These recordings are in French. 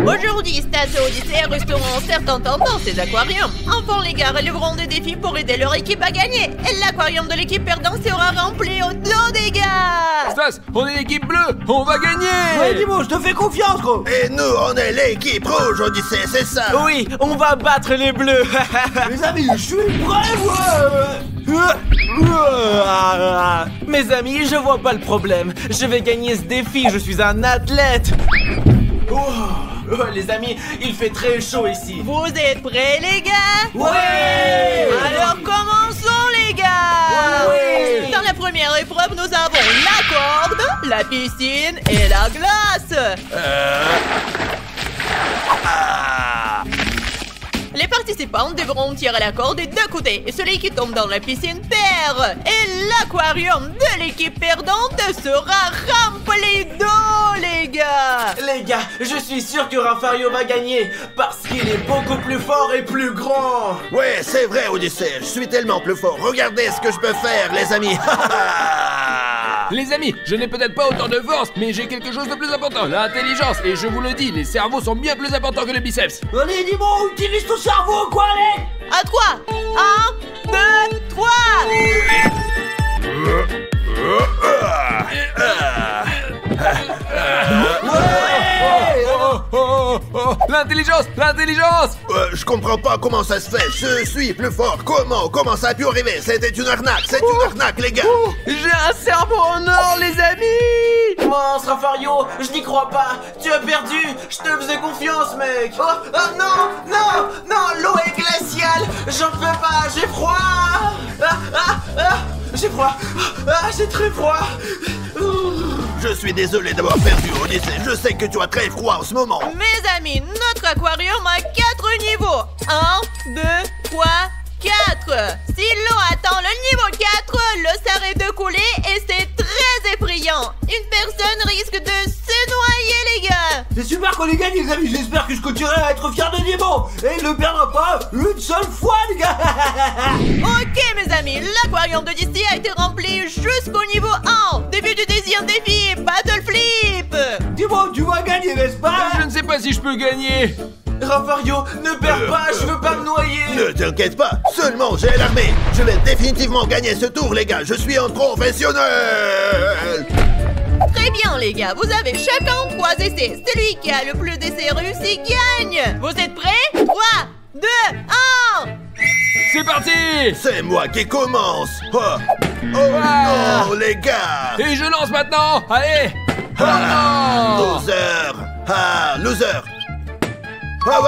Aujourd'hui, Station Odyssée resteront certains dans ces aquariums. Enfin les gars, relèveront des défis pour aider leur équipe à gagner. Et l'aquarium de l'équipe perdante sera rempli au dos des gars. Stas, on est l'équipe bleue, on va gagner. Ouais Dimo, je te fais confiance gros. Et nous, on est l'équipe rouge, Odyssée, c'est ça. Oui, on va battre les bleus. Les amis, je suis prêt moi. Mes amis, je vois pas le problème. Je vais gagner ce défi, je suis un athlète. Les amis, il fait très chaud ici. Vous êtes prêts les gars? Ouais. Alors commençons les gars. Ouais. Dans la première épreuve, nous avons la corde, la piscine et la glace. Les participants devront tirer la corde des deux côtés et celui qui tombe dans la piscine perd. Et l'aquarium de l'équipe perdante sera rempli d'eau, les gars. Les gars, je suis sûr que Rafario va gagner parce qu'il est beaucoup plus fort et plus grand. Ouais, c'est vrai, Odyssée, je suis tellement plus fort. Regardez ce que je peux faire, les amis. Les amis, je n'ai peut-être pas autant de force, mais j'ai quelque chose de plus important, l'intelligence. Et je vous le dis, les cerveaux sont bien plus importants que les biceps. Allez, Dimo, utilise ton cerveau, quoi, allez. À 3, 1, 2, 3. L'intelligence, l'intelligence. Je comprends pas comment ça se fait. Je suis plus fort. Comment ça a pu arriver? C'était une arnaque. C'est une arnaque, les gars. J'ai un cerveau en or, les amis. Mince, Rafario, je n'y crois pas. Tu as perdu. Je te faisais confiance, mec. Oh non, l'eau est glaciale. J'en peux pas, j'ai froid. J'ai froid. J'ai très froid. Je suis désolé d'avoir perdu, Odyssée. Je sais que tu as très froid en ce moment. Mes amis, notre aquarium a 4 niveaux. 1, 2, 3, 4. Si l'eau atteint le niveau 4, l'eau s'arrête de couler et c'est très effrayant. Une personne risque de se noyer, les gars. C'est super qu'on ait gagné, les amis. J'espère que je continuerai à être fier de Dimo. Et il ne perdra pas une seule fois, les gars. Ok, mes amis, l'aquarium d'Odyssée a été rempli jusqu'au niveau 1. Début du deuxième défi, Battle Flip. Dimo, tu vas gagner, n'est-ce pas? Je ne sais pas si je peux gagner. Rafario, ne perds pas, je veux pas me noyer. Ne t'inquiète pas, seulement j'ai l'armée. Je vais définitivement gagner ce tour, les gars. Je suis un professionnel. Très bien, les gars, vous avez chacun 3 essais. Celui qui a le plus d'essais réussis gagne. Vous êtes prêts? 3, 2, 1. C'est parti. C'est moi qui commence. Non, les gars. Et je lance maintenant. Allez. Loser. Loser. Ah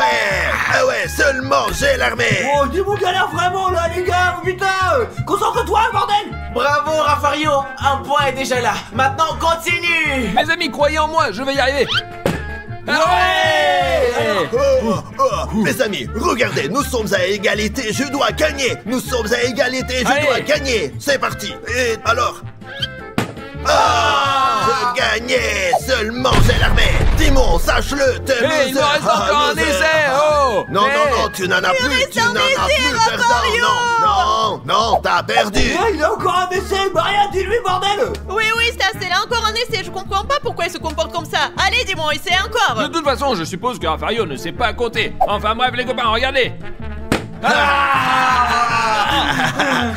ouais, seulement j'ai l'armée. Oh, Dimo galère vraiment, là, les gars. Putain, concentre-toi, bordel. Bravo, Rafario. Un point est déjà là. Maintenant, continue. Mes amis, croyez en moi, je vais y arriver. Mes amis, regardez, nous sommes à égalité, je dois gagner. Nous sommes à égalité, je dois gagner. C'est parti. Et alors? Je gagnais, seulement j'ai l'armée. Dimon, sache-le, t'es loser. Il me reste encore un essai. Non, tu n'en as plus, tu n'en as plus, perdant. Non, t'as perdu. Il a encore un essai, Maria, dis-lui, bordel. Oui, c'est là encore un essai. Je comprends pas pourquoi il se comporte comme ça. Allez, dis-moi, essaie encore. De toute façon, je suppose que Rafario ne sait pas compter. Enfin bref, les copains, regardez.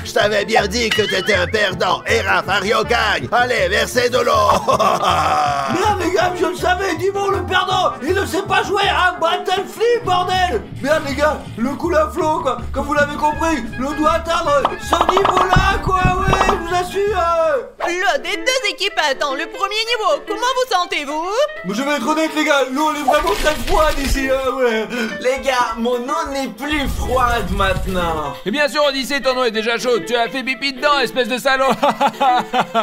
Je t'avais bien dit que t'étais un perdant et Rafario gagne. Allez, versez de l'eau. Merde, les gars, je le savais, Dimo le perdant. Il ne sait pas jouer à Battle Flip, bordel. Merde, les gars, le coup à flot, quoi. Comme vous l'avez compris, l'eau doit atteindre ce niveau-là, quoi. Ouais, je vous assure. L'eau des deux équipes attend le premier niveau. Comment vous sentez-vous? Je vais être honnête, les gars, l'eau est vraiment très froide ici, ouais. Les gars, mon eau n'est plus froide maintenant. Et bien sûr, Odyssée, ton eau est déjà chaude. Tu as fait pipi dedans, espèce de salaud.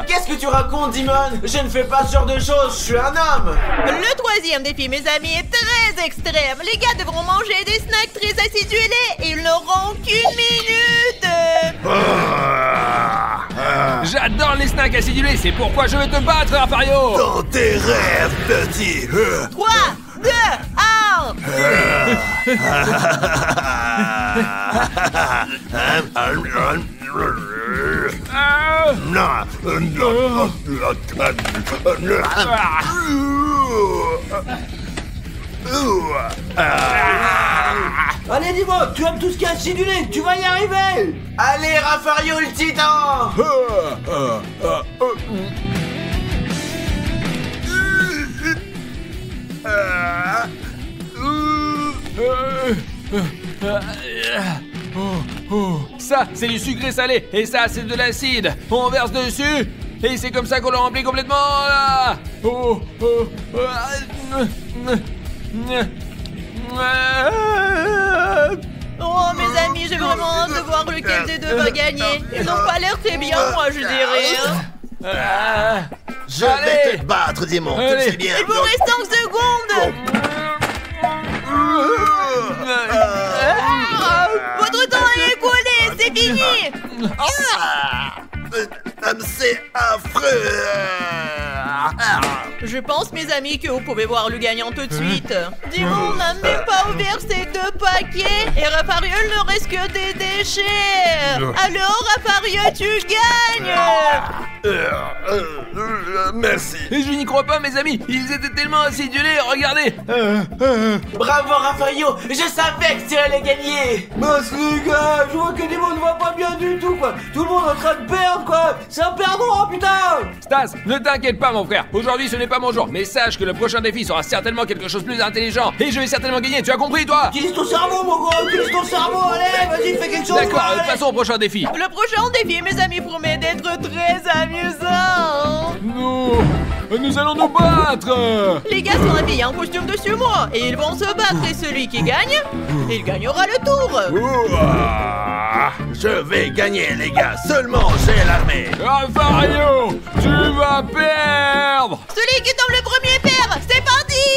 Qu'est-ce que tu racontes, Dimon? Je ne fais pas ce genre de choses, je suis un homme. Le troisième défi, mes amis, est très extrême. Les gars devront manger des snacks très acidulés et ils n'auront qu'une minute. J'adore les snacks acidulés, c'est pourquoi je vais te battre, Rafario. Dans tes rêves, petit. 3, 2, 1. Allez, dis-moi, tu aimes tout ce qui est acidulé, tu vas y arriver. Allez, Raffario le titan. Ça, c'est du sucré salé. Et ça, c'est de l'acide. On verse dessus. Et c'est comme ça qu'on le remplit complètement. Là. Oh, mes amis, j'ai vraiment hâte de voir lequel des deux va gagner. Ils n'ont pas l'air très bien, moi, je dirais. Je vais te battre, Dimon, tu le sais bien. Il vous reste 5 secondes. Votre temps est écoulé, c'est fini. C'est affreux. Je pense, mes amis, que vous pouvez voir le gagnant tout de suite. Dimon n'a même pas ouvert ses 2 paquets et Raffario ne reste que des déchets. Alors, Raffario, tu gagnes. Merci. Et je n'y crois pas, mes amis. Ils étaient tellement acidulés, regardez. Bravo, Raffario. Je savais que tu allais gagner. Mince les gars, je vois que Dimon ne va pas bien du tout, quoi. Tout le monde est en train de perdre, quoi. C'est un perdant, putain. Stas, ne t'inquiète pas, mon frère. Aujourd'hui, ce n'est pas mon jour. Mais sache que le prochain défi sera certainement quelque chose de plus intelligent. Et je vais certainement gagner. Tu as compris, toi? Utilise ton cerveau, mon gros. Utilise ton cerveau. Allez, vas-y, fais quelque chose. D'accord, passons au prochain défi. Le prochain défi, mes amis, promet d'être très amusant. Nous allons nous battre. Les gars sont habillés en costume de sumo et ils vont se battre et celui qui gagne, il gagnera le tour. Je vais gagner, les gars. Seulement j'ai l'armée. Raffario, tu vas perdre. Celui qui tombe le premier perd. C'est parti.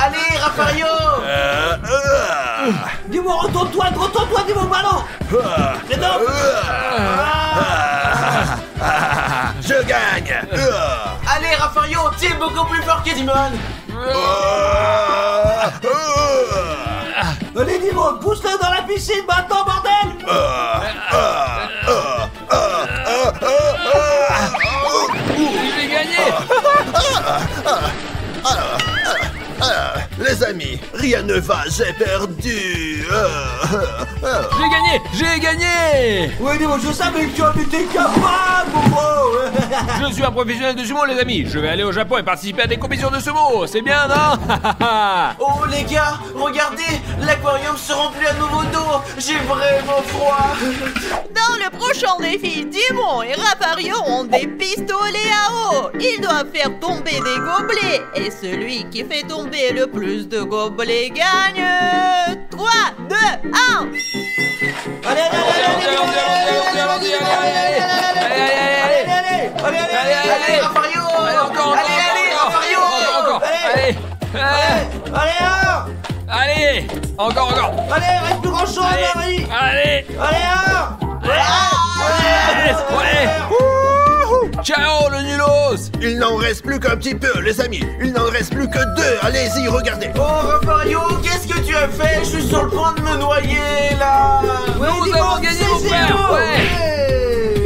Allez, Raffario. Dis-moi, retourne-toi, dis-moi, ballon. Je gagne. Allez, Raffario, tu es beaucoup plus fort que Dimon. Allez, Dimon, pousse-le dans la piscine, maintenant, bordel. J'ai gagné. Les amis, rien ne va, j'ai perdu. J'ai gagné. Oui, Dimon, je savais que tu en étais capable, mon gros. Je suis un professionnel de sumo, les amis. Je vais aller au Japon et participer à des compétitions de sumo. C'est bien, non? Oh, les gars, regardez, l'aquarium se remplit à nouveau d'eau. J'ai vraiment froid. Dans le prochain défi, Dimon et Raffario ont des pistolets à eau. Ils doivent faire tomber des gobelets. Et celui qui fait tomber le plus de gobelets gagne. 3, 2, 1. Allez, Raffario. Encore. Allez, encore. Allez, reste plus grand chose, vas-y. Allez. Ciao, le nulos. Il n'en reste plus qu'un petit peu, les amis. Il n'en reste plus que 2. Allez-y, regardez. Oh, Raffario, qu'est-ce que tu as fait? Je suis sur le point de me noyer, là. Nous avons gagné, mon frère.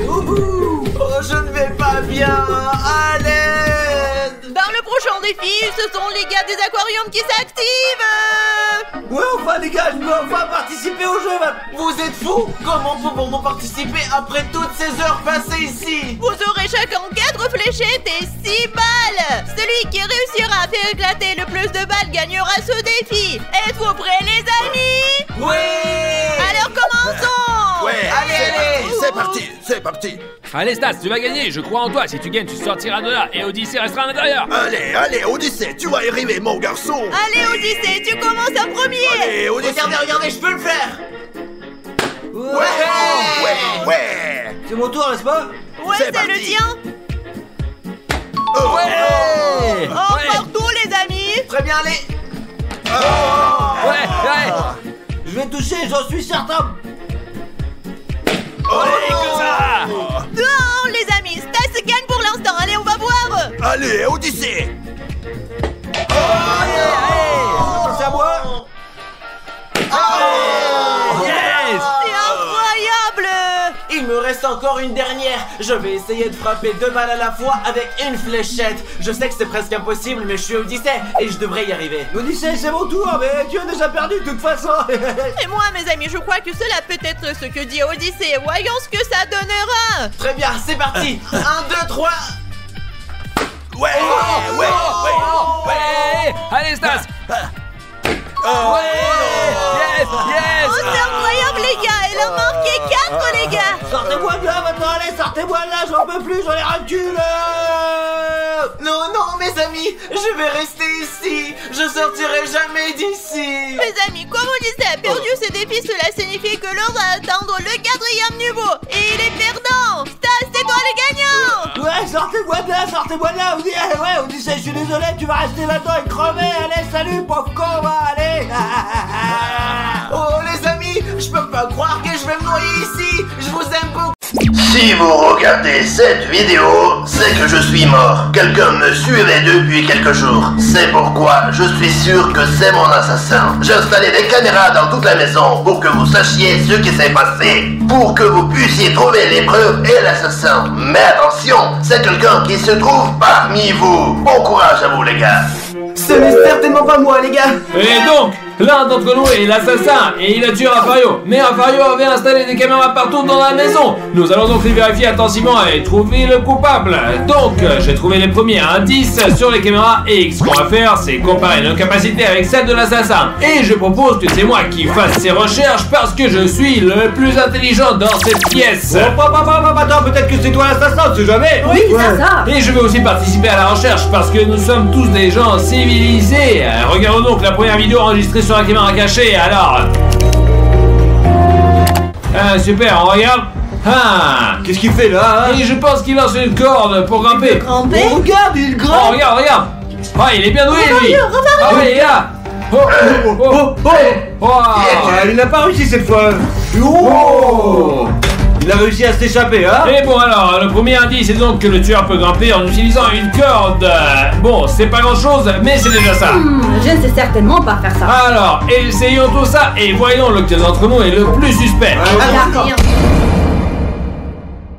Oh, je ne vais pas bien. Allez. Dans le prochain défi, ce sont les gars des aquariums qui s'activent. Ouais, enfin, les gars, je veux enfin participer au jeu, man. Vous êtes fous? Comment pouvons-nous participer après toutes ces heures passées ici? Vous aurez chacun 4 fléchettes et 6 balles. Celui qui réussira à faire éclater le plus de balles gagnera ce défi. Êtes-vous prêts, les amis? Ouais. Alors commençons. Ouais, Allez. c'est parti. Allez, Stas, tu vas gagner. Je crois en toi. Si tu gagnes, tu sortiras de là. Et Odyssée restera à l'intérieur. Allez, Odyssée, tu vas y arriver, mon garçon. Allez, Odyssée, tu commences en premier. Allez, Odyssée. Regardez, je peux le faire. Ouais. C'est mon tour, n'est-ce pas? Ouais, c'est c'est parti. le tien. Partout, les amis. Très bien, allez. Ouais. Je vais toucher, j'en suis certain. Allez, que ça. Non, les amis, Stas gagne pour l'instant. Allez, on va voir. Allez, Odyssée. C'est à moi. Yes. C'est incroyable. Il me reste reste encore une dernière. Je vais essayer de frapper 2 balles à la fois avec une fléchette. Je sais que c'est presque impossible, mais je suis Odyssée et je devrais y arriver. Odyssée, c'est mon tour, mais tu as déjà perdu de toute façon. Et moi, mes amis, je crois que cela peut être ce que dit Odyssée. Voyons ce que ça donnera. Très bien, c'est parti. 1, 2, 3. Ouais, ouais. Allez, Stas. Ouais. Yes. Oh, c'est incroyable, les gars. Elle a marqué 4, les gars. Sortez-moi de là maintenant, allez, sortez-moi de là, j'en peux plus, j'en ai ras le cul là. Non, mes amis, je vais rester ici. Je sortirai jamais d'ici. Mes amis, comme Odyssée a perdu ce défi, cela signifie que l'on va atteindre le 4e niveau. Et il est perdant. Stas, c'est toi le gagnant. Ouais, sortez-moi de là, ouais, Odyssée, je suis désolé, tu vas rester là-dedans et crever, allez, salut, pauvre con, va, allez. Oh les amis, je peux pas croire que je vais me noyer ici. Je vous aime beaucoup. Si vous regardez cette vidéo, c'est que je suis mort. Quelqu'un me suivait depuis quelques jours. C'est pourquoi je suis sûr que c'est mon assassin. J'ai installé des caméras dans toute la maison pour que vous sachiez ce qui s'est passé. Pour que vous puissiez trouver les preuves et l'assassin. Mais attention, c'est quelqu'un qui se trouve parmi vous. Bon courage à vous les gars. Ce n'est certainement pas moi les gars. Et donc, l'un d'entre nous est l'assassin et il a tué Rafario. Mais Rafario avait installé des caméras partout dans la maison. Nous allons donc les vérifier attentivement et trouver le coupable. Donc, j'ai trouvé les premiers indices sur les caméras et ce qu'on va faire, c'est comparer nos capacités avec celles de l'assassin. Et je propose que c'est moi qui fasse ces recherches parce que je suis le plus intelligent dans cette pièce. Attends, peut-être que c'est toi l'assassin, on sait jamais. Oui, c'est ça. Et je vais aussi participer à la recherche parce que nous sommes tous des gens civilisés. Regardons donc la première vidéo enregistrée sur la caméra cachée, alors. Super, on regarde. Qu'est-ce qu'il fait là, Et je pense qu'il lance une corde pour grimper. Grimper. Oh, regarde, il grimpe. Oh, regarde. Il est bien doué, lui. Ah oui, les gars. Il n'a pas réussi cette fois. Oh. Il a réussi à s'échapper, hein. Et bon alors, le premier indice est donc que le tueur peut grimper en utilisant une corde. Bon, c'est pas grand chose, mais c'est déjà ça. Je ne sais certainement pas faire ça. Alors, essayons tout ça et voyons lequel d'entre nous est le plus suspect. D'accord.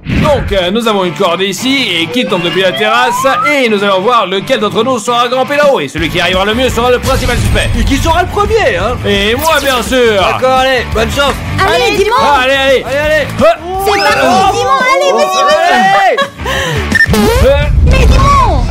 Donc, nous avons une corde ici et qui tombe depuis la terrasse et nous allons voir lequel d'entre nous sera grimpé là-haut et celui qui arrivera le mieux sera le principal suspect. Et qui sera le premier, hein. Et moi, bien sûr. D'accord, allez, bonne chance. Allez, Dimon. Allez. C'est parti, Dimon. Allez, vas-y. Mais Dimon.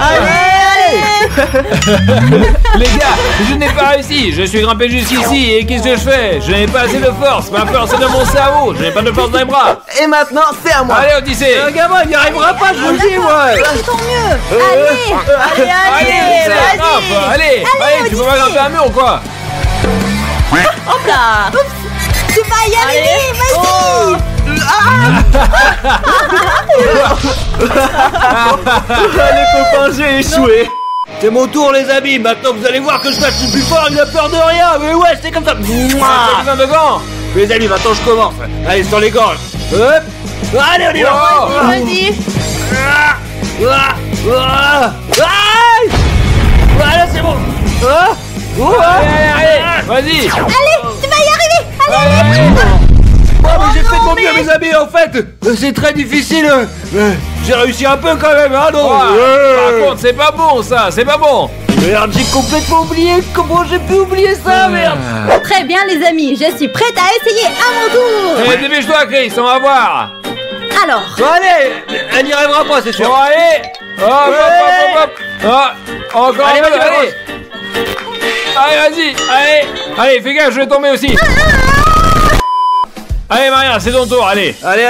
Les gars, je n'ai pas réussi. Je suis grimpé jusqu'ici et qu'est-ce que je fais? Je n'ai pas assez de force. Ma force est dans mon cerveau. Je n'ai pas de force dans les bras. Et maintenant c'est à moi. Allez, Odyssée. Un gamin, il n'y arrivera pas, je vous le dis, moi. Tant mieux. Allez, tu peux pas grimper un mur ou quoi? Hop là. Tu vas y arriver, vas-y. Les copains, j'ai échoué. C'est mon tour, les amis. Maintenant, vous allez voir que je suis plus fort. Il a peur de rien. Mais ouais, c'est comme ça. Besoin de gants. Les amis, maintenant je commence. Allez, sur les gorges. Hop. Allez, on y va. Vas-y. Voilà, c'est bon. Allez, vas-y. Allez, tu vas y arriver. Allez. Oh, mais j'ai fait de mon mieux, mes amis, en fait. C'est très difficile. J'ai réussi un peu quand même, hein, non. Par contre, c'est pas bon, ça. C'est pas bon. Merde, j'ai complètement oublié. Comment j'ai pu oublier ça, merde. Très bien, les amis. Je suis prête à essayer à mon tour. Allez, dépêche-toi, Chris. On va voir. Alors. Allez, elle n'y arrivera pas, c'est sûr. Bon, allez. Hop. Encore Allez, un peu. vas-y, Allez, vas-y. Allez, fais gaffe, je vais tomber aussi. Allez, Maria, c'est ton tour, allez. Allez.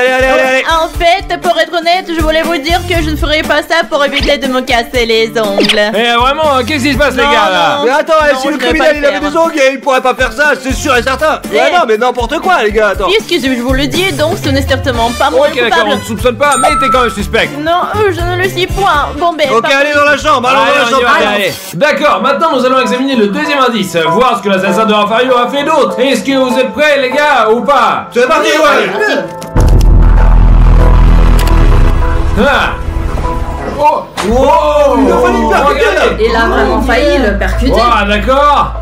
En fait, pour être honnête, je voulais vous dire que je ne ferai pas ça pour éviter de me casser les ongles. Eh, vraiment, qu'est-ce qui se passe, les gars, là? Mais attends, Non, si je le vais pas criminel le il avait faire. des ongles, il pourrait pas faire ça, c'est sûr et certain. Ouais, non, mais n'importe quoi, les gars, attends. Puisque je vous le dis, donc ce n'est certainement pas moi Ok, le d'accord, coupable. on te soupçonne pas, mais t'es quand même suspect. Non, je ne le suis point. Bon, ben. Ok, par allez contre, dans la chambre, allons dans la Allez, on y chambre. va, allez. D'accord, maintenant nous allons examiner le deuxième indice, voir ce que l'assassin de Rafario a fait d'autre. Est-ce que vous êtes prêts, les gars, ou pas? C'est parti, ouais. Oh, il a fallu le percuter, là. regardez. Il a vraiment failli le percuter. D'accord.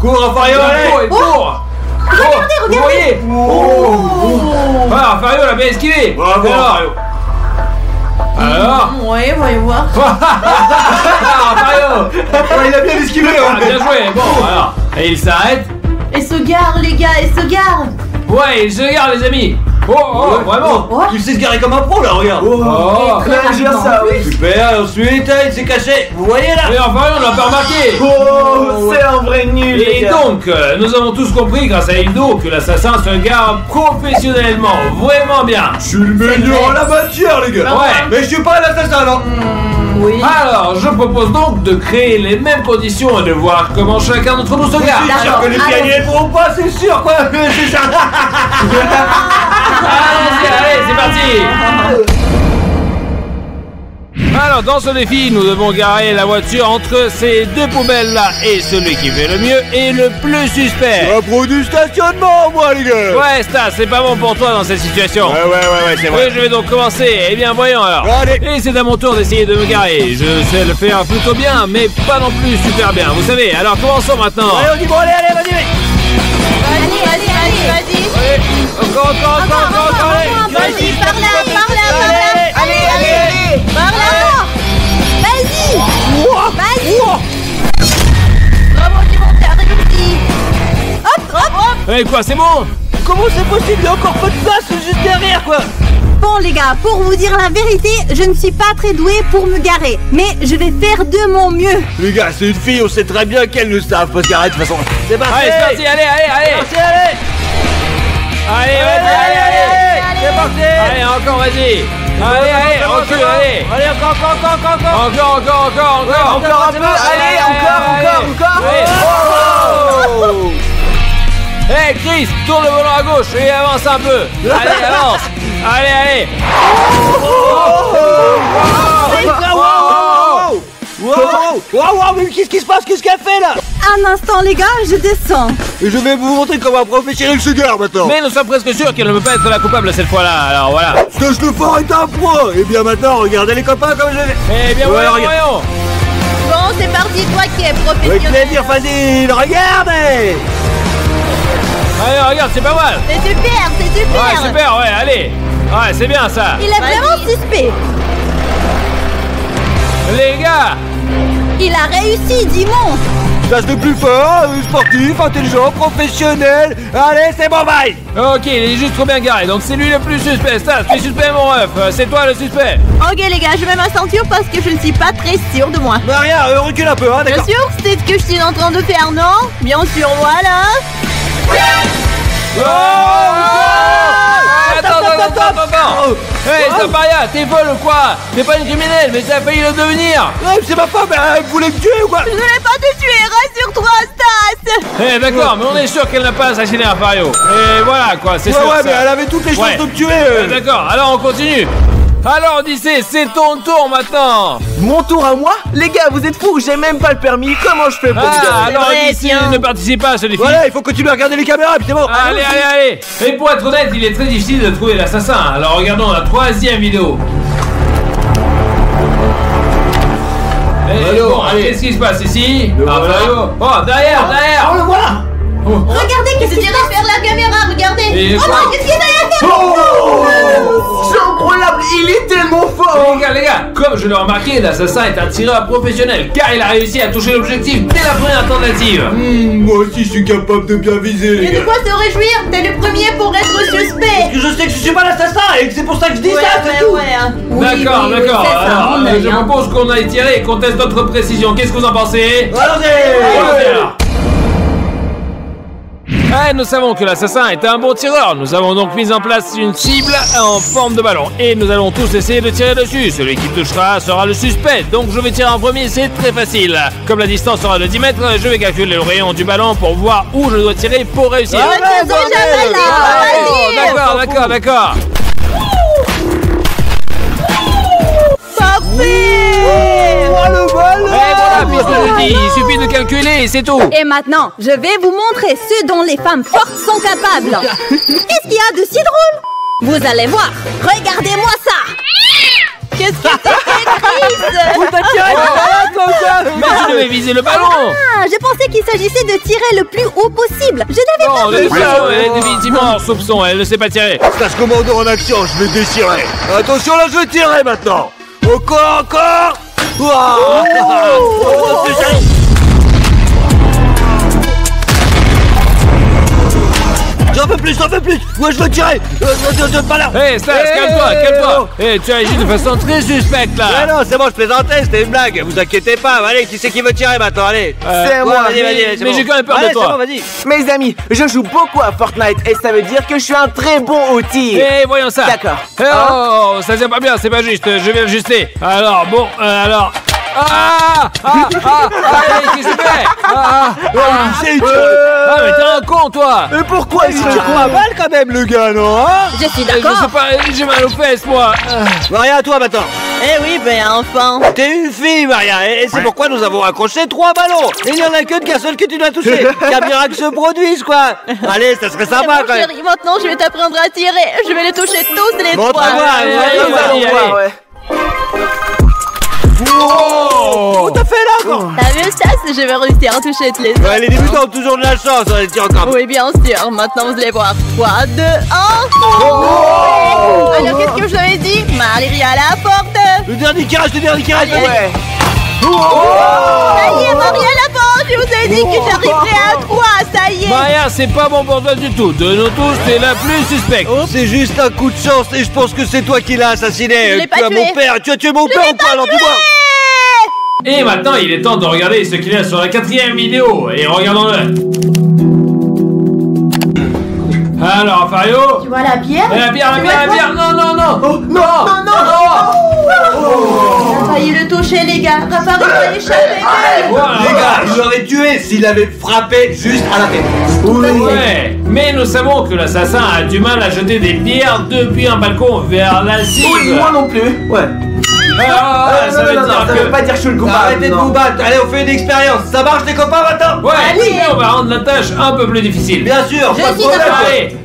Cours, Rafario, allez. Cours. Regardez, Vous voyez? Ah, Fario l'a bien esquivé. Bravo, Fario. Alors Ouais, voyons voir. Ah, Fario. Il a bien esquivé, Ah, bien joué. Bon, alors. Et il s'arrête. Et se gare, les gars, et se gare. Ouais, il se regarde, les amis. Oh, vraiment. Il sait se garer comme un pro là, regarde. Oh. Gère ça, oui. Super, ensuite il s'est caché. Vous voyez là? Et enfin, on l'a pas remarqué. Oh, c'est un vrai nul, les Et gars. donc, nous avons tous compris grâce à Hildo que l'assassin se gare professionnellement, vraiment bien. Je suis le meilleur en la matière, les gars. Ouais. Mais je suis pas l'assassin, non. Oui. Alors, je propose donc de créer les mêmes conditions et de voir comment chacun d'entre nous se gare. C'est sûr que les pionniers ne pourront pas, c'est sûr quoi. C'est ça. Allons-y, allez, c'est parti. Alors, dans ce défi, nous devons garer la voiture entre ces deux poubelles-là. Et celui qui fait le mieux est le plus suspect. Un pro du stationnement, moi, les gars. Ouais, Stas, c'est pas bon pour toi dans cette situation. Ouais, c'est Oui, je vais donc commencer. Eh bien, voyons alors. Allez. Et c'est à mon tour d'essayer de me garer. Je sais le faire plutôt bien, mais pas non plus super bien. Vous savez, alors commençons maintenant. Allez, on dit bon, allez, vas-y. Vas-y. Encore, allez. Vas-y, par là. Allez. Par là. Vas-y. Bravo, Timon, t'as réussi. Hop. Eh, quoi, c'est bon? Comment c'est possible? Il y a encore peu de place juste derrière, quoi. Bon les gars, pour vous dire la vérité, je ne suis pas très douée pour me garer. Mais je vais faire de mon mieux. Les gars, c'est une fille, on sait très bien qu'elle ne savent pas se garer de toute façon. C'est parti. Allez, c'est parti, allez. Allez. Allez. C'est parti. Allez, encore, vas-y. Allez, recule, allez. Allez, encore. Encore un peu. Allez, encore. Allez. Hey Chris, tourne le volant à gauche et avance un peu. Allez, avance. Allez. Wow, mais qu'est-ce qui se passe? Qu'est-ce qu'elle fait là? Un instant les gars, je descends. Et je vais vous montrer comment un professionnel se gare maintenant. Mais nous sommes presque sûrs qu'elle ne peut pas être la coupable cette fois-là. Alors voilà. Stage le fort est un pro. Et bien maintenant, regardez les copains comme je vais. Eh bien, Ouais, voyons. Bon, c'est parti, toi qui es Avec professionnel. plaisir, facile. Regardez. Allez, regarde, c'est pas mal. C'est super. Ouais, super, ouais, allez. Ouais, c'est bien ça. Il est vraiment suspect. Les gars. Il a réussi, Dimon. Stage le plus fort, sportif, intelligent, professionnel. Allez, c'est bon, bye. Ok, il est juste trop bien garé, donc c'est lui le plus suspect. Stas, tu es suspect, mon ref. C'est toi le suspect. Ok les gars, je mets ma ceinture parce que je ne suis pas très sûre de moi. Bah rien, recule un peu, hein, Bien d'accord. sûr, c'est ce que je suis en train de faire, non? Bien sûr, voilà. Attends. Hey, Saparia, t'es folle ou quoi? T'es pas une criminelle, mais t'as failli le devenir. Ouais, c'est ma femme, elle voulait me tuer ou quoi? Je ne vais pas te tuer, rassure-toi, Stas. Eh, d'accord, mais on est sûr qu'elle n'a pas assassiné un Fario. Et voilà, quoi, c'est sûr. Ouais, ça. mais elle avait toutes les chances Ouais. de me tuer. D'accord, alors on continue. Alors Odyssée, c'est ton tour maintenant. Mon tour à moi? Les gars, vous êtes fous, j'ai même pas le permis. Comment je fais pour me Ah, garer? alors vrai, Odyssée tiens. ne participe pas à ce défi. Voilà, il faut continuer à regarder les caméras, puis c'est bon. Allez. Et pour être honnête, il est très difficile de trouver l'assassin. Alors regardons la troisième vidéo. Alors, allez. Qu'est-ce qui se passe ici? Le voilà. Fario. Oh, derrière. Oh, le voilà. Regardez, qu'est-ce C'est qu'il direct vers la caméra, regardez. Et Oh non, qu'est-ce qu'il y a derrière? C'est incroyable, il est tellement fort. Les gars, comme je l'ai remarqué, l'assassin est un tireur professionnel car il a réussi à toucher l'objectif dès la première tentative. Moi aussi, je suis capable de bien viser, Il y a de quoi se réjouir, t'es le premier pour être suspect. Je sais que je suis pas l'assassin et que c'est pour ça que je dis ça, c'est tout. D'accord. Alors, je propose qu'on aille tirer et qu'on teste notre précision. Qu'est-ce que vous en pensez? Allons-y. Alors. Ah, nous savons que l'assassin est un bon tireur. Nous avons donc mis en place une cible en forme de ballon. Et nous allons tous essayer de tirer dessus. Celui qui touchera sera le suspect. Donc je vais tirer en premier, c'est très facile. Comme la distance sera de 10 mètres, je vais calculer le rayon du ballon pour voir où je dois tirer pour réussir. D'accord. Oh, le ballon. Et voilà, puisque je dis, il suffit de calculer et c'est tout. Et maintenant, je vais vous montrer ce dont les femmes fortes sont capables. Qu'est-ce qu'il y a de si drôle? Vous allez voir. Regardez-moi ça. Qu'est-ce que c'est, Chris? T'as tiré la balade comme ça. Mais je devez viser le ballon. Ah, je pensais qu'il s'agissait de tirer le plus haut possible. Je n'avais pas Non, vu. elle est définitivement en soupçon, elle ne sait pas tirer. Stage commando en action, je vais déchirer. Attention, là, je vais tirer maintenant. Encore. Ouah. J'en veux plus. Moi, je veux tirer. Pas là. Hé, Stas, calme-toi. Hé, tu agis de façon très suspecte, là. Mais non, c'est bon, je plaisantais, c'était une blague. Vous inquiétez pas. Allez, qui c'est qui veut tirer maintenant? Allez. C'est moi. Vas-y, mais j'ai quand même peur de Allez, toi. C'est bon, vas-y. Mes amis, je joue beaucoup à Fortnite et ça veut dire que je suis un très bon au tir. Hé, voyons ça. D'accord. Oh, ça tient pas bien, c'est pas juste, je vais ajuster. Alors, bon, alors... qu'est-ce que tu fais? Mais t'es un con, toi. Mais pourquoi il tire pas mal quand même, le gars, non hein? Je suis Je sais d'accord. pas, j'ai mal aux fesses, moi. Maria, à toi maintenant. Eh oui, ben enfin. T'es une fille, Maria, et c'est pourquoi nous avons accroché 3 ballons. Et il n'y en a qu'un seul que tu dois toucher. Qu'un miracle se produise, quoi. Allez, ça serait C'est sympa bon, quand même. chérie, maintenant je vais t'apprendre à tirer. Je vais les toucher tous les Bon, trois. très bien, allez, allez. Ouais. Oh, T'as fait là encore. T'as vu ça? Je vais réussir à toucher tous les autres. Ouais, les débutants ont toujours de la chance, on les tire encore. Oui, bien sûr. Maintenant, vous allez voir. 3, 2, 1. Alors, qu'est-ce que je vous avais dit? Marie à la porte. Le dernier tirage, Allez. Ouais. Ça y est, Marie à la porte. Je vous ai dit que j'arriverai à 3. Ça y est. Maria, c'est pas bon pour toi du tout. De nous tous, t'es la plus suspecte. C'est juste un coup de chance et je pense que c'est toi qui l'as assassiné. Je l'ai pas Tu as mon tué. père, tu as tué mon père ou quoi? Alors dis-moi. Et maintenant, il est temps de regarder ce qu'il y a sur la 4e vidéo. Et regardons-le. Alors, Fario. Tu vois la pierre? La bière. Non. On a failli le toucher, les gars. Raphaël va échapper. Voilà. Les gars, je l'aurais tué s'il avait frappé juste à la tête. Ouais, mais nous savons que l'assassin a du mal à jeter des pierres depuis un balcon vers la cible. Oui, moi non plus. Ouais. Ça veut dire ça que... veut pas dire que je suis le coupable. Arrêtez de non. vous battre, allez on fait une expérience. Ça marche les copains maintenant? Ouais, Allez. mais on va rendre la tâche un peu plus difficile. Bien sûr, Je pas de suis problème. d'accord. Allez.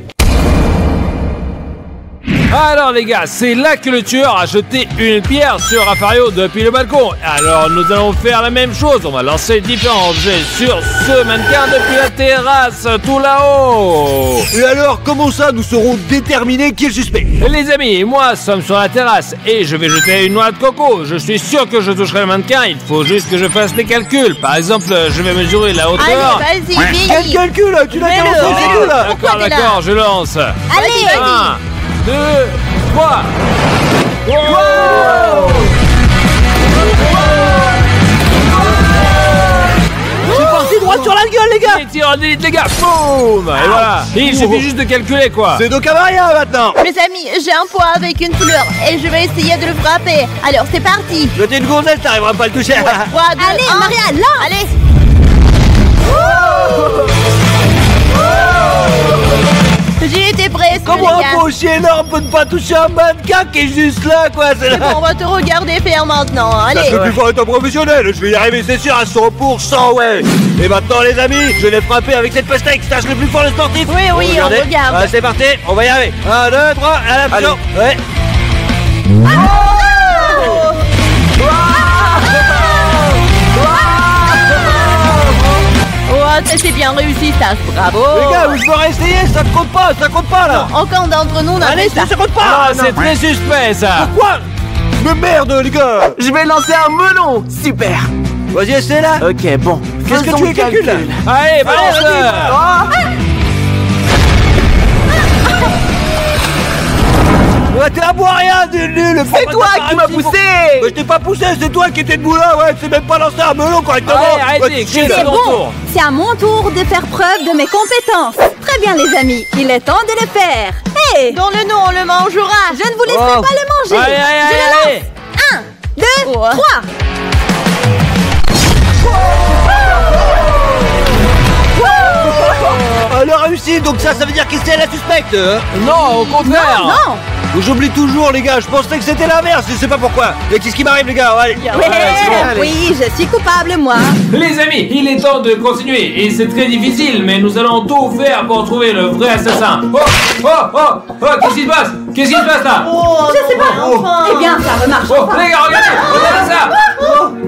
Alors les gars, c'est là que le tueur a jeté une pierre sur Rafario depuis le balcon. Alors nous allons faire la même chose, on va lancer différents jets sur ce mannequin depuis la terrasse, tout là-haut. Et alors, comment ça nous serons déterminés qui est le suspect? Les amis, moi sommes sur la terrasse et je vais jeter une noix de coco. Je suis sûr que je toucherai le mannequin, il faut juste que je fasse des calculs. Par exemple, je vais mesurer la hauteur. Allez, vas-y, Quel vite. calcul là? Tu l'as Mets-le, commencé mets-le. c'est tout là. Pourquoi t'es là? D'accord, je lance. Allez, vas-y. 1, 2, 3. J'ai parti droit sur la gueule les gars. Les tirs en élite, les gars, boum. Et voilà. Et il suffit juste de calculer quoi. C'est donc à Maria maintenant. Mes amis, j'ai un poids avec une fleur et je vais essayer de le frapper. Alors, c'est parti. Toi t'es une gonzesse, t'arriveras pas à le toucher. 3, 2, Allez, 1. Maria, là. Allez. J'ai été presque, Comment les un gars. pot aussi énorme peut ne pas toucher un mannequin qui est juste là quoi? C'est Bon, on va te regarder faire maintenant. Ça, Allez. je peux plus faire être un professionnel, je vais y arriver c'est sûr à 100% ouais. Et maintenant les amis, je vais frapper avec cette pastèque, stage le plus fort le sportif. Oui, oui, Vous on regardez. regarde. Ah, c'est parti, on va y arriver. 1, 2, 3, à la pression. Ouais. Oh, ça c'est bien réussi, ça. Bravo. Les gars, je veux essayer, ça compte pas là. Aucun d'entre nous n'a Allez, fait ça. ça compte Ah, pas. c'est très suspect ça. Quoi? Mais merde les gars. Je vais lancer un melon. Super. Vas-y, essaie là. Ok, bon. Qu'est-ce que Faisons tu le calcules là? Allez, balance. Ouais, t'es à boire rien, du nul. C'est toi qui m'as poussé. Je t'ai pas poussé, c'est toi qui étais debout là, ouais, tu sais même pas lancer un melon correctement. Allez, arrêtez, Ouais, qui chill. c'est C'est mon bon. tour. C'est à mon tour de faire preuve de mes compétences. Très bien, les amis. Il est temps de le faire. Hé, Donne-le nous, on le mangera. je ne vous laisserai Oh. pas le manger. Allez, Je le allez, allez. lance. 1, 2, Oh. 3. Elle a réussi, donc ça veut dire que c'est la suspecte. Hein. Non, au contraire. Non. J'oublie toujours les gars, je pensais que c'était l'inverse, je sais pas pourquoi. Mais qu'est-ce qui m'arrive les gars? Allez. Ouais, c'est bon, allez. oui, je suis coupable, moi. Les amis, il est temps de continuer et c'est très difficile, mais nous allons tout faire pour trouver le vrai assassin. Qu'est-ce qui se passe? Qu'est-ce qui se passe là? Je sais pas. Enfin. Eh bien, ça remarche. Oh, les gars, regardez ça.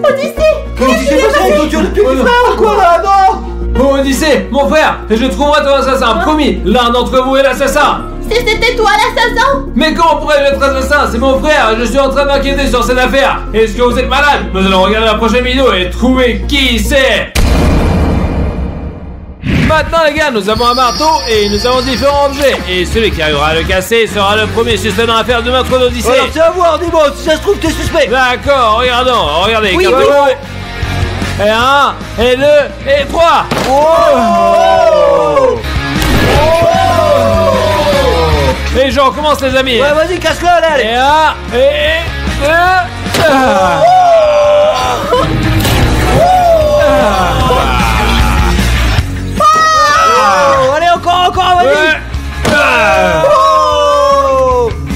Qu'est-ce qui s'est passé? Toi, tu Oh, non. frère ou quoi là? Non! Oh Odyssée, mon frère, je trouverai ton assassin, promis. L'un d'entre vous est l'assassin. Si c'était toi l'assassin? Mais comment pourrais-je être assassin? C'est mon frère, je suis en train d'enquêter sur cette affaire. Est-ce que vous êtes malade? Nous allons regarder la prochaine vidéo et trouver qui c'est. Maintenant les gars, nous avons un marteau et nous avons différents objets. Et celui qui arrivera à le casser sera le premier suspect dans l'affaire du meurtre d'Odyssée. Alors c'est à voir, dis-moi, si ça se trouve t'es suspect. D'accord, regardez. Oui, capable. Et 1, et 2, et 3. Et je recommence les amis. Ouais, vas-y, casse-le, allez. Et 1, et 2. Allez, encore, vas-y.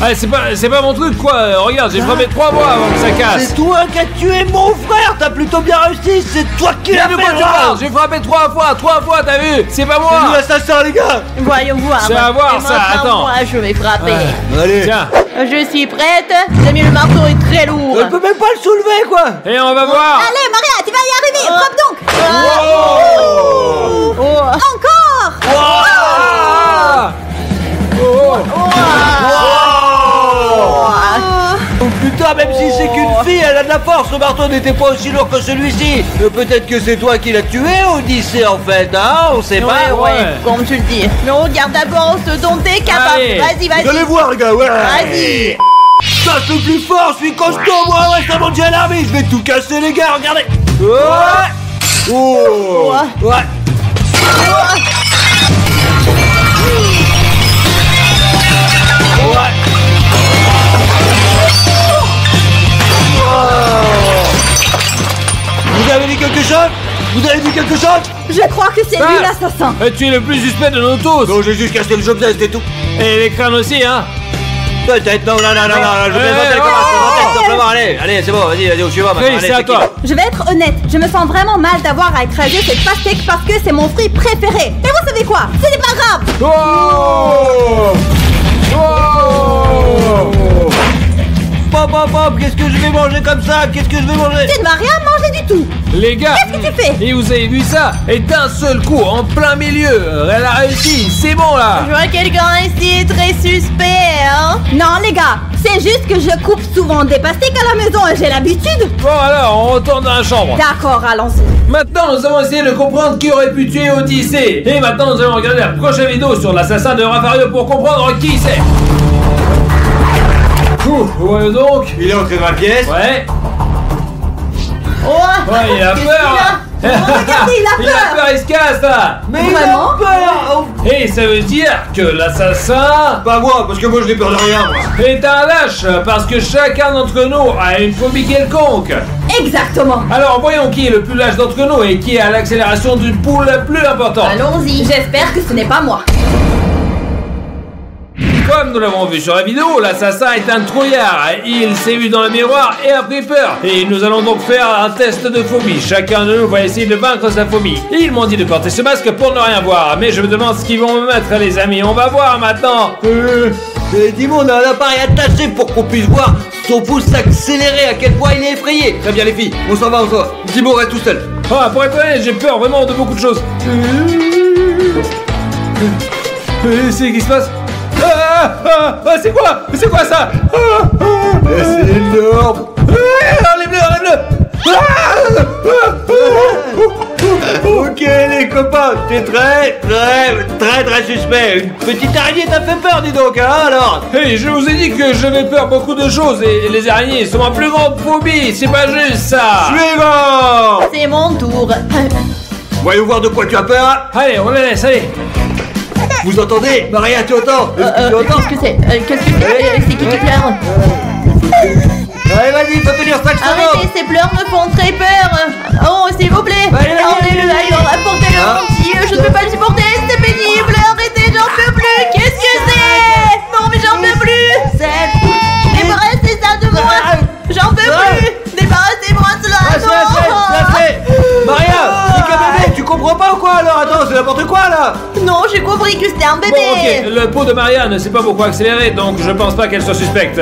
Allez, c'est pas mon truc quoi. Regarde, j'ai frappé 3 fois avant que ça casse. C'est toi qui as tué mon frère, t'as plutôt bien réussi, c'est toi qui l'as De fait. quoi tu parles? J'ai frappé 3 fois, t'as vu? C'est pas C'est nous moi. l'assassin, les gars. Voyons voir. C'est à voir, Et ça, maintenant, attends. moi, je vais frapper. Allez. Tiens, Je suis prête. Les amis, le marteau est très lourd. Elle peut même pas le soulever, quoi. et on va voir. Allez, Maria, tu vas y arriver. Frappe donc. Oh. Encore. Ah. Oh putain, même si c'est qu'une fille, elle a de la force. Le marteau n'était pas aussi lourd que celui-ci. Peut-être que c'est toi qui l'as tué, Odyssée, en fait, hein. On sait pas. Ouais, comme tu le dis. Mais regarde d'abord ce dont t'es capable. Allez. Vas-y. Vous allez voir, les gars, ouais. Vas-y. Ça, je suis plus fort, je suis costaud, moi, ouais, ça monte déjà l'armée. Je vais tout casser, les gars, regardez. Ouais. Oh. Ouais. Vous avez dit quelque chose? Vous avez dit quelque chose? Je crois que c'est lui l'assassin. Tu es le plus suspect de nous tous. Non, j'ai juste cassé le jeu, c'était tout. Et les crânes aussi, hein. Peut-être, non, je plaisante, simplement, allez, c'est bon, vas-y, on suit moi maintenant. Chris, Allez, c'est à qui? toi. Je vais être honnête, je me sens vraiment mal d'avoir à écraser cette pastèque parce que c'est mon fruit préféré. Mais vous savez quoi? Ce n'est pas grave. Pop, qu'est-ce que je vais manger comme ça? Qu'est-ce que je vais manger? Tu ne vas rien manger du tout. Les gars, Qu'est-ce que tu fais? et vous avez vu ça? Et d'un seul coup, en plein milieu, elle a réussi, c'est bon là. Je vois quelqu'un ici très suspect, hein. Non les gars, c'est juste que je coupe souvent des pastèques à la maison et j'ai l'habitude. Bon alors, on retourne dans la chambre. D'accord, allons-y. Maintenant, nous avons essayé de comprendre qui aurait pu tuer Odyssée. Et maintenant, nous allons regarder la prochaine vidéo sur l'assassin de Rafario pour comprendre qui c'est. Ouais donc. Il est entré dans la pièce. Ouais. Oh. Ouais, il a peur. Regardez, il a Il a peur, il se casse là. Mais Vraiment? il a peur. Et ça veut dire que l'assassin Pas moi, parce que moi je n'ai peur de rien, moi. est un lâche parce que chacun d'entre nous a une phobie quelconque. Exactement. Alors voyons qui est le plus lâche d'entre nous et qui a l'accélération du pouls la plus importante. Allons-y. J'espère que ce n'est pas moi. Comme nous l'avons vu sur la vidéo, l'assassin est un trouillard. Il s'est vu dans le miroir et a pris peur. Et nous allons donc faire un test de phobie. Chacun de nous va essayer de vaincre sa phobie. Ils m'ont dit de porter ce masque pour ne rien voir. Mais je me demande ce qu'ils vont me mettre, les amis. On va voir maintenant. Dis-moi, on a un appareil attaché pour qu'on puisse voir son pouce s'accélérer, à quel point il est effrayé. Très bien, les filles, on s'en va. Dis-moi, reste tout seul. Ah, pour être honnête, j'ai peur vraiment de beaucoup de choses. C'est qui se passe? C'est quoi ça? C'est énorme. Enlève-le. Ok, les copains, t'es très suspect. Une petite araignée t'a fait peur, dis donc, hein, alors? Hey, je vous ai dit que j'avais peur beaucoup de choses et les araignées sont ma plus grande phobie, c'est pas juste ça. Suivant. C'est mon tour. Voyons voir de quoi tu as peur. Allez, on les laisse, allez. Vous entendez? Maria, tu entends? Est-ce que tu entends? Qu'est-ce que c'est? C'est qui pleure? Allez, vas-y, faut tenir 5 Arrêtez, secondes. ces pleurs me font très peur. Oh, s'il vous plaît. Allez, Emmenez-le ailleurs, apportez-le Hein? mon Dieu. Je ne peux pas le supporter, c'est pénible. Arrêtez, j'en peux plus. Qu'est-ce que c'est? Non, mais j'en peux plus. Débarrassez ça de moi. J'en peux plus. Débarrassez-moi de cela. Maria, c'est bébé, tu comprends pas ou quoi alors? Attends. attends, c'est n'importe quoi là. Non, j'ai compris que c'était un bébé. Bon, ok, le pot de Maria ne sait pas beaucoup accélérer, donc je pense pas qu'elle soit suspecte.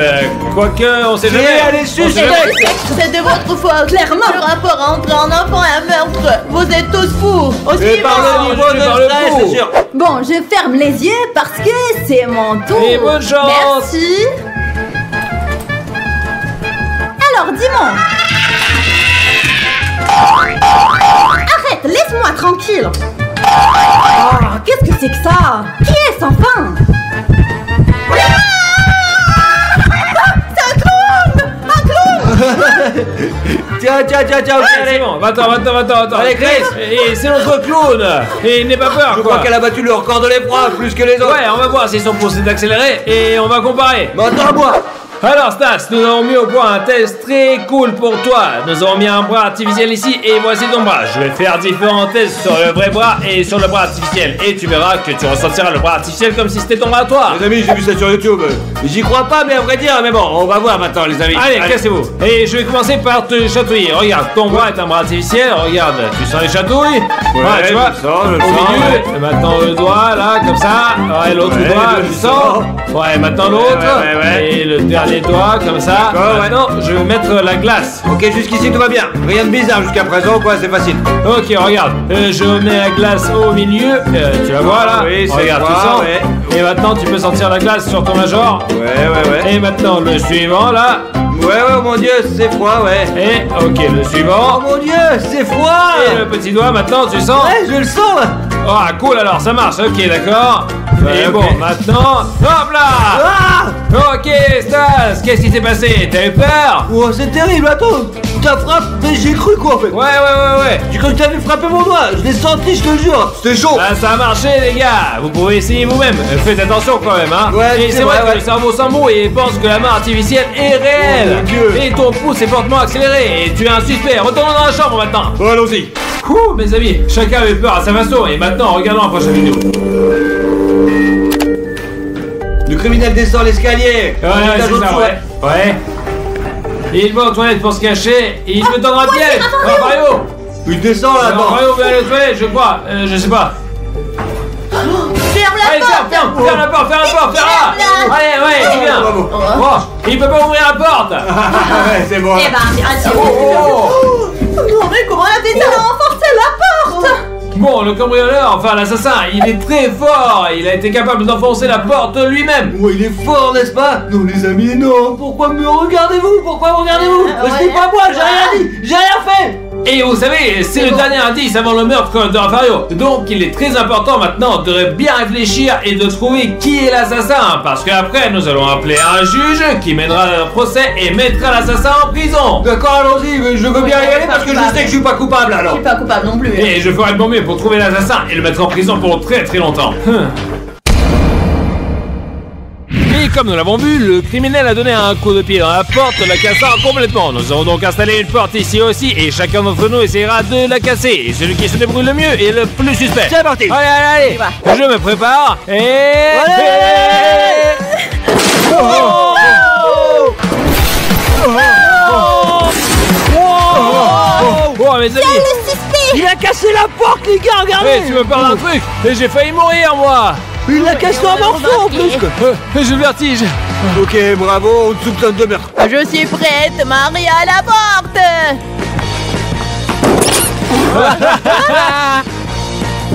Quoique, on sait jamais. elle est On sait suspecte. jamais. C'est de votre faute. Clairement. Le rapport entre un enfant et un meurtre. Vous êtes tous fous. Aussi Et par le niveau je de parle stress, faux. c'est sûr. Bon, je ferme les yeux parce que c'est mon tour. Et bonne chance. Merci. Alors, dis-moi. Arrête, laisse-moi tranquille. Oh, qu'est-ce que c'est que ça? Qui est-ce enfin? Tiens, ok, C'est allez. bon, va-t'en. Allez, Chris. Et c'est notre clown. Et n'aie pas peur, Je quoi. crois qu'elle a battu le record de l'effroi plus que les autres. Ouais, on va voir s'ils sont poussés d'accélérer et on va comparer. Maintenant à moi. Alors Stas, nous avons mis au point un test très cool pour toi. Nous avons mis un bras artificiel ici et voici ton bras. Je vais faire différents tests sur le vrai bras et sur le bras artificiel. Et tu verras que tu ressentiras le bras artificiel comme si c'était ton bras à toi. Les amis, j'ai vu ça sur YouTube. J'y crois pas, mais à vrai dire, mais bon, on va voir maintenant, les amis. Allez, cassez-vous. Et je vais commencer par te chatouiller. Regarde, ton bras est un bras artificiel. Regarde, tu sens les chatouilles? Ouais, tu vois. je le sens, Au milieu. ouais. Et maintenant le doigt, là, comme ça. Ouais, l'autre Ouais, doigt, je tu le sens. sens. Ouais, maintenant l'autre. Ouais. Et le dernier doigt, comme ça. D'accord, ouais. Maintenant, je vais mettre la glace. Ok, jusqu'ici tout va bien. Rien de bizarre jusqu'à présent, quoi, c'est facile. Ok, regarde, je mets la glace au milieu, tu la vois là? Oui, c'est regarde, froid, tu sens? ouais. Et maintenant, tu peux sentir la glace sur ton major. Ouais. Et maintenant, le suivant là. Ouais, oh mon dieu, c'est froid, ouais. Et, ok, le Oh suivant. mon dieu, c'est froid. Et le petit doigt, maintenant, tu sens? Ouais, je le sens là. Ah, cool, alors, ça marche, ok, d'accord. Ouais, Et ok. bon, maintenant, hop là! Ah. Ok, Stas, qu'est-ce qui s'est passé? T'as eu peur? Oh, c'est terrible, attends. Ta frappe, mais j'ai cru quoi en fait. Ouais. J'ai cru que t'avais frappé mon doigt. Je l'ai senti, je te le jure. C'était chaud. Bah, ça a marché, les gars. Vous pouvez essayer vous-même. Faites attention quand même, hein. Ouais, et c'est c'est vrai vrai, que ouais. le cerveau sans mots et pense que la main artificielle est réelle. Oh, mon Dieu. Et ton pouce est fortement accéléré. Et tu es un suspect. Retournons dans la chambre maintenant. Bon, allons-y. Ouh, mes amis, chacun avait peur à sa façon. Et maintenant, regardons la prochaine vidéo. Le criminel descend l'escalier. Ouais, On est c'est à l'autre ça, sous, ouais. Il va aux toilettes pour se cacher. Et il veut tendre un piège. Raphaël. Il descend là, attends. Raphaël va aller aux toilettes, je crois. Je sais pas. Ferme la Allez, porte. ferme la porte, Ferme-la. Allez, ouais, c'est bien. bravo. Bon, il peut pas ouvrir la porte. Ouais, c'est bon. Eh ben, bien sûr. Non, mais comment elle a fait ça? Renforcez la porte. Bon, le cambrioleur, enfin l'assassin, il est très fort. Il a été capable d'enfoncer la porte lui-même. Oh, il est fort, n'est-ce pas? Non, les amis, non. Pourquoi me regardez-vous? Pourquoi me regardez-vous? Ce n'est pas moi, j'ai rien dit. J'ai rien fait. Et vous savez, c'est le dernier indice avant le meurtre de Raphaël. Donc il est très important maintenant de bien réfléchir et de trouver qui est l'assassin. Parce qu'après, nous allons appeler un juge qui mènera un procès et mettra l'assassin en prison. D'accord, allons-y, mais je veux bien y aller parce que je sais que je suis pas coupable Je alors. suis pas coupable non plus. Et je ferai de mon mieux pour trouver l'assassin et le mettre en prison pour très très longtemps. Et comme nous l'avons vu, le criminel a donné un coup de pied dans la porte, la cassant complètement. Nous avons donc installé une porte ici aussi et chacun d'entre nous essaiera de la casser. Et celui qui se débrouille le mieux est le plus suspect. C'est parti. Allez, je me prépare et... Oh mes amis, Le suspect. Il a cassé la porte, les gars, regardez. tu me parles d'un truc et j'ai failli mourir moi. Il l'a cassé en morceaux en plus. J'ai le vertige. Ok, bravo, on te soupçonne de meurtre. Je suis prête, Maria à la porte.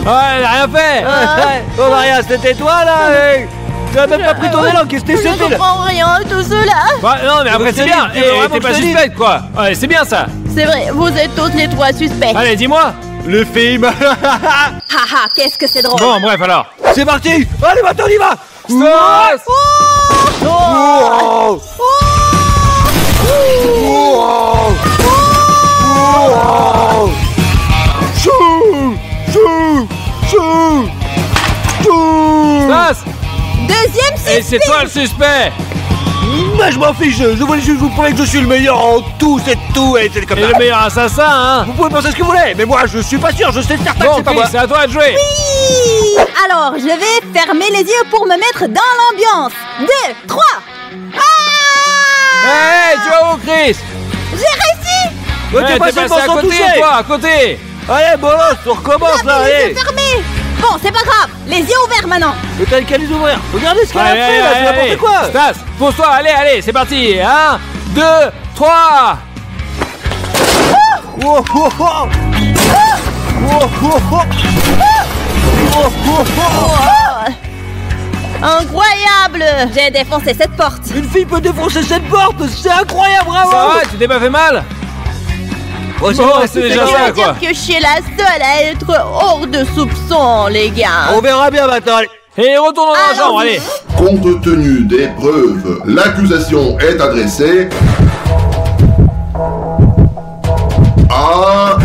Elle a rien fait. Oh Maria, c'était toi là. Tu as même pas pris ton élan, qu'est-ce que Je c'était ne là? comprends rien de tout cela. Bah, non mais après Je c'est te bien. dis, tu veux Et vraiment t'es que pas je te dise suspecte quoi. Ouais, c'est bien ça. C'est vrai, vous êtes tous les trois suspects. Allez, dis-moi. Le film. Haha, qu'est-ce que c'est drôle. Bon, bref alors. C'est parti. Allez, maintenant on y va. Stop. Wow. Wow. Wow. Chou. Chou. Chou. Chou. Stas. Deuxième Et c'est suspect. toi le suspect. Mais je m'en fiche, je voulais juste vous prouver que je suis le meilleur en tout, c'est tout, et c'est comme Et ça. le meilleur assassin, hein. Vous pouvez penser ce que vous voulez, mais moi je suis pas sûr, je sais certain que Bon, c'est pas Chris, moi. c'est à toi de jouer. Alors, je vais fermer les yeux pour me mettre dans l'ambiance. 2, 3. Hey, tu vas où, Chris? J'ai réussi. Ouais, Ouais, t'es passé à sans côté, toucher. toi, à côté. Allez, bolos, on recommence là, Les allez. yeux fermés. Bon, c'est pas grave. Les yeux ouverts maintenant. Mais t'as qu'à les ouvrir. Regardez ce qu'elle a fait là, c'est n'importe quoi. Stas, pose-toi, allez, c'est parti. 1, 2, 3. Oh, oh, oh. Oh, oh, oh. Oh, oh, oh. Incroyable. J'ai défoncé cette porte. Une fille peut défoncer cette porte, c'est incroyable, bravo. Ça va, tu t'es pas fait mal? Oh, Bon, c'est déjà Je ça, veux quoi. dire que je suis la seule à être hors de soupçon, les gars. On verra bien maintenant. Allez. Et retourne dans la chambre, allez. Compte tenu des preuves, l'accusation est adressée à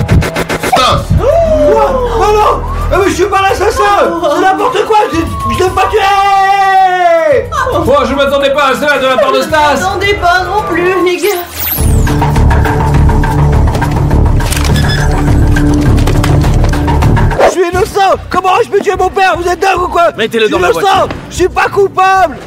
Stas. Oh non. Ah, mais je suis pas l'assassin. C'est n'importe quoi, je l'ai pas tué. Bon, je m'attendais pas à cela de la part de Stas. N'attendez pas non plus, les gars. Je suis innocent. Comment je peux tuer mon père? Vous êtes dingue ou quoi? Mettez-le dans la voiture. Je suis pas coupable.